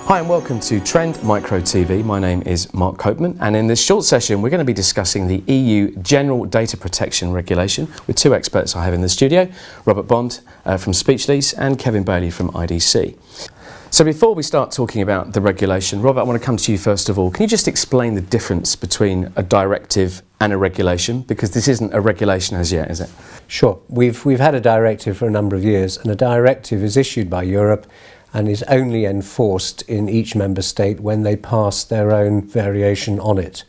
Hi and welcome to Trend Micro TV. My name is Mark Copeman, and in this short session we're going to be discussing the EU General Data Protection Regulation with two experts I have in the studio, Robert Bond from Speechlease and Kevin Bailey from IDC. So before we start talking about the regulation, Robert, I want to come to you first of all. Can you just explain the difference between a directive and a regulation? Because this isn't a regulation as yet, is it? Sure. We've had a directive for a number of years, and a directive is issued by Europe and is only enforced in each member state when they pass their own variation on it.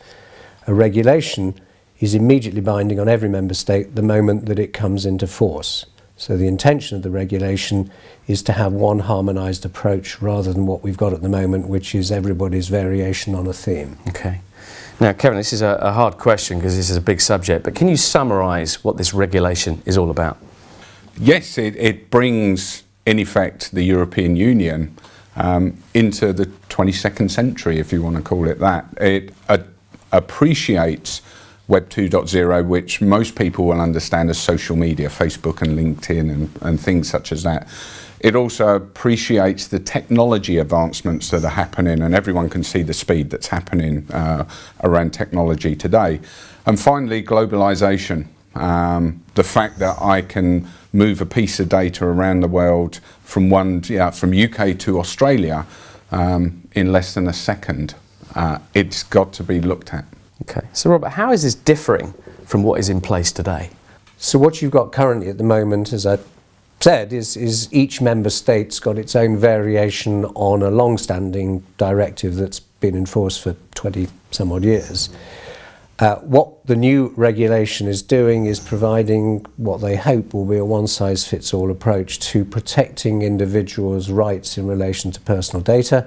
A regulation is immediately binding on every member state the moment that it comes into force. So the intention of the regulation is to have one harmonised approach rather than what we've got at the moment, which is everybody's variation on a theme. Okay. Now, Kevin, this is a hard question because this is a big subject, but can you summarise what this regulation is all about? Yes, it brings, in effect, the European Union into the 22nd century, if you want to call it that. It appreciates Web 2.0, which most people will understand as social media, Facebook and LinkedIn and things such as that. It also appreciates the technology advancements that are happening, and everyone can see the speed that's happening around technology today. And finally, globalization. The fact that I can move a piece of data around the world from UK to Australia in less than a second, it's got to be looked at. Okay, so Robert, how is this differing from what is in place today? So what you've got currently at the moment, as I said, is each member state's got its own variation on a long-standing directive that's been in force for 20 some odd years. What the new regulation is doing is providing what they hope will be a one-size-fits-all approach to protecting individuals' rights in relation to personal data,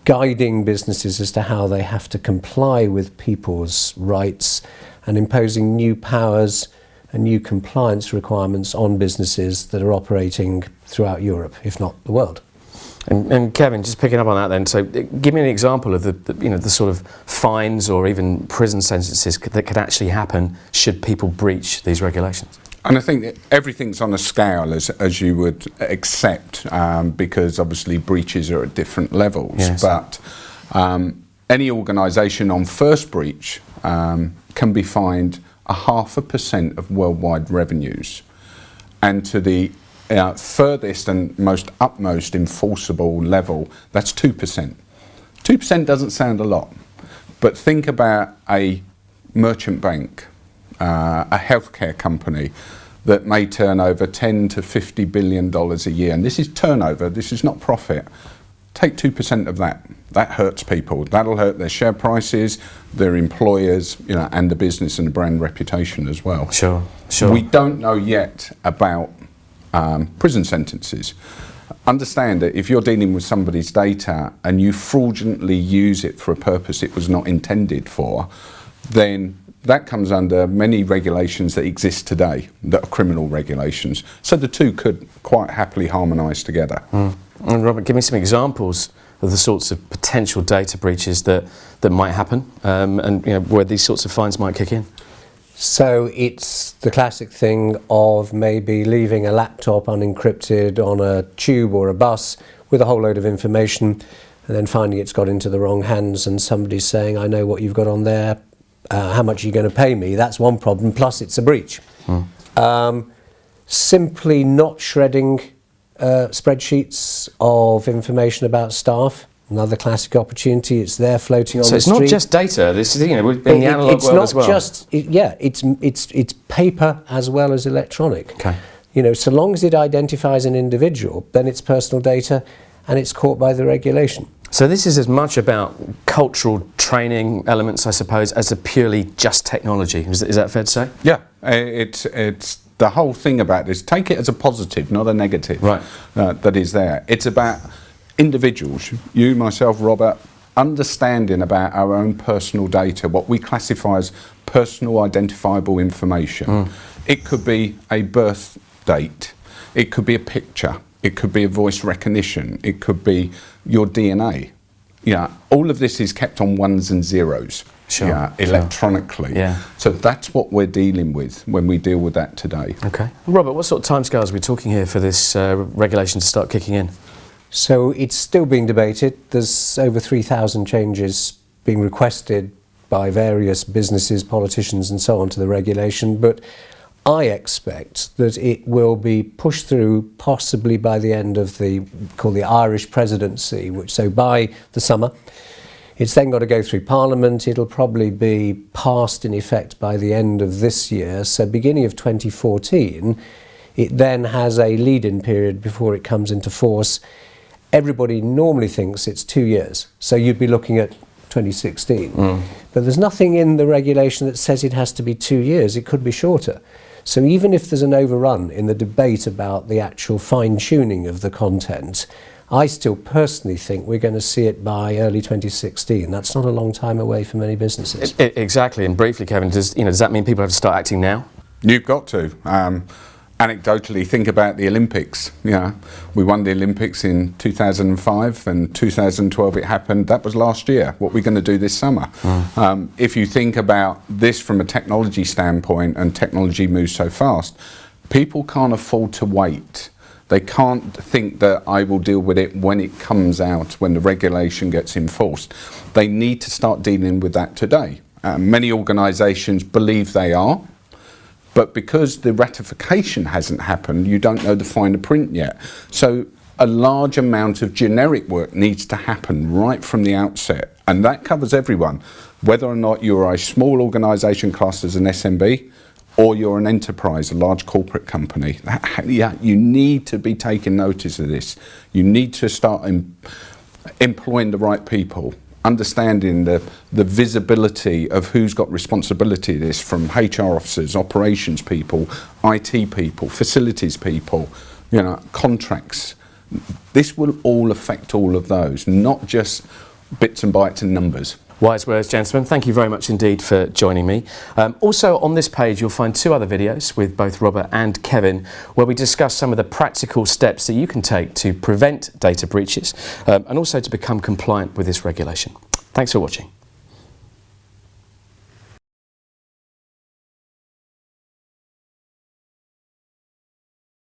guiding businesses as to how they have to comply with people's rights, and imposing new powers and new compliance requirements on businesses that are operating throughout Europe, if not the world. And Kevin, just picking up on that then, so give me an example of the sort of fines or even prison sentences that could actually happen should people breach these regulations. And I think that everything's on a scale as you would accept, because obviously breaches are at different levels. Yes. But any organisation on first breach can be fined 0.5% of worldwide revenues, and to the furthest and most utmost enforceable level, that's 2%. 2% doesn't sound a lot, but think about a merchant bank, a healthcare company that may turn over $10 to $50 billion a year, and this is turnover, this is not profit. Take 2% of that. That hurts people. That'll hurt their share prices, their employers, and the business and the brand reputation as well. Sure. We don't know yet about prison sentences. Understand that if you're dealing with somebody's data and you fraudulently use it for a purpose it was not intended for, then that comes under many regulations that exist today that are criminal regulations. So the two could quite happily harmonise together. And Robert, give me some examples of the sorts of potential data breaches that might happen, and where these sorts of fines might kick in. So it's the classic thing of maybe leaving a laptop unencrypted on a tube or a bus with a whole load of information, and then finding it's got into the wrong hands and somebody's saying, I know what you've got on there, how much are you going to pay me? That's one problem, plus it's a breach. Simply not shredding spreadsheets of information about staff. Another classic opportunity. It's there floating on the street. So it's not just data. This is, in the analog world as well. It's paper as well as electronic. Okay. So long as it identifies an individual, then it's personal data, and it's caught by the regulation. So this is as much about cultural training elements, I suppose, as a purely just technology. Is that fair to say? Yeah, it's the whole thing about this. Take it as a positive, not a negative. Right. That is there. It's about individuals, you, myself, Robert, understanding about our own personal data, what we classify as personal identifiable information. It could be a birth date, it could be a picture, it could be a voice recognition, it could be your DNA. All of this is kept on ones and zeros. Electronically. Yeah. So that's what we're dealing with when we deal with that today. Okay. Robert, what sort of timescales are we talking here for this regulation to start kicking in? So it's still being debated. There's over 3,000 changes being requested by various businesses, politicians and so on to the regulation, but I expect that it will be pushed through possibly by the end of the Irish presidency, so by the summer. It's then got to go through Parliament. It'll probably be passed in effect by the end of this year. So beginning of 2014, it then has a lead-in period before it comes into force. Everybody normally thinks it's 2 years. So you'd be looking at 2016. But there's nothing in the regulation that says it has to be 2 years. It could be shorter. So even if there's an overrun in the debate about the actual fine-tuning of the content, I still personally think we're going to see it by early 2016. That's not a long time away for many businesses. Exactly. And briefly, Kevin, does that mean people have to start acting now? You've got to. Anecdotally, think about the Olympics. We won the Olympics in 2005 and 2012 it happened. That was last year. What we're going to do this summer. If you think about this from a technology standpoint, and technology moves so fast, people can't afford to wait. They can't think that I will deal with it when it comes out, when the regulation gets enforced. They need to start dealing with that today. Many organisations believe they are, but because the ratification hasn't happened, you don't know the finer print yet. So a large amount of generic work needs to happen right from the outset, and that covers everyone, whether or not you're a small organisation classed as an SMB, or you're an enterprise, a large corporate company. You need to be taking notice of this. You need to start employing the right people, understanding the visibility of who's got responsibility of this, from HR officers, operations people, IT people, facilities people, contracts. This will all affect all of those, not just bits and bytes and numbers. Wise words, gentlemen. Thank you very much indeed for joining me. Also on this page you'll find 2 other videos with both Robert and Kevin where we discuss some of the practical steps that you can take to prevent data breaches and also to become compliant with this regulation. Thanks for watching.